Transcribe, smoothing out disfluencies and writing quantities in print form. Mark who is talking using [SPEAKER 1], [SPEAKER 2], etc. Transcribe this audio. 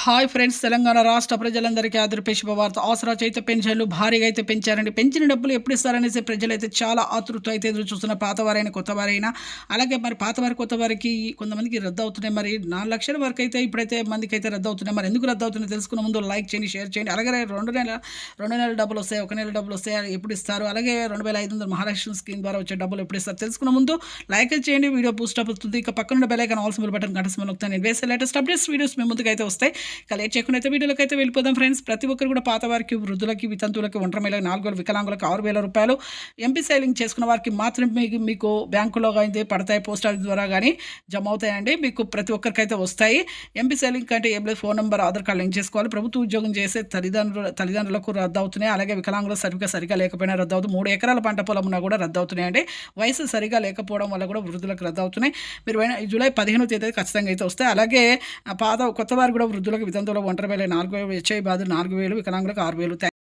[SPEAKER 1] Hi friends, Telangana రాష్ట్ర ప్రజలందరికీ ఆదరపే శుభవార్త. ఆసరా చేత పెన్షన్లు భారీగా అయితే పెంచారండి. పెంచిన డబ్బులు ఎప్పుడు ఇస్తారనేసి ప్రజలైతే చాలా ఆతృత అయితే ఎదురు చూస్తున్న పాతవారైనా కొత్తవారైనా. అలాగే మరి పాతవారి కొత్తవారికి కొంతమందికి రద్దు అవుతున్నాయి. మరి 4 లక్షల వరకు అయితే ఇప్పుడైతే మందికి అయితే రద్దు అవుతున్నాయి. మరి ఎందుకు రద్దు అవుతున్నాయి తెలుసుకున్న ముందు లైక్ చేయండి, షేర్ చేయండి. అలాగే 2 నెలల డబ్బులు వస్తాయి, 1 నెల డబ్బులు వస్తాయి, ఎప్పుడు ఇస్తారు? అలాగే 2500 మహాలక్ష్మి స్కీమ్ ద్వారా వచ్చే డబ్బులు ఎప్పుడు ఇస్తారు తెలుసుకున్న ముందు లైక్ చేయండి. వీడియో బూస్ట్ అవుతుంది. ఇక పక్కన bell icon all symbol button గంట సింబల్ నొక్కుతాను. నేను వేసే లేటెస్ట్ అప్డేట్స్ వీడియోస్ మీ ముందుకు అయితే వస్తాయి. ఇక లేట్ చేయకుండా అయితే వీడియోలోకి అయితే వెళ్ళిపోదాం ఫ్రెండ్స్. ప్రతి ఒక్కరు కూడా పాత వారికి, వృద్ధులకి, వితంతువులకి, ఒంటరి మహిళలకు 4000, వికలాంగులకు 6000 రూపాయలు ఎంపీ సేవింగ్ చేసుకున్న వారికి మాత్రమే మీకు బ్యాంకులో అయితే పడతాయి, పోస్ట్ ఆఫీస్ ద్వారా కానీ జమ అవుతాయండి. మీకు ప్రతి ఒక్కరికైతే వస్తాయి. ఎంపీ సేవింగ్ కంటే ఏం లేదు, phone number, Aadhaar card link చేసుకోవాలి. ప్రభుత్వ ఉద్యోగం చేసే తల్లిదండ్రులకు రద్దు అవుతున్నాయి. అలాగే వికలాంగుల సర్టిఫికేట్ సరిగా లేకపోయినా రద్దు అవుతుంది. 3 ఎకరాల పంట పొలం ఉన్నా కూడా రద్దు అవుతున్నాయండి. వయసు సరిగా లేకపోవడం వల్ల కూడా వృద్ధులకు రద్దు అవుతున్నాయి. మీరు జూలై 15వ తేదీ ఖచ్చితంగా అయితే వస్తాయి. అలాగే కొత్త వారు కూడా వృద్ధులకు, వితంతువులకు, ఒంటరి మహిళలకు 4000, హెచ్ఐ బాధలు 4000, వికలాంగులకు 6000.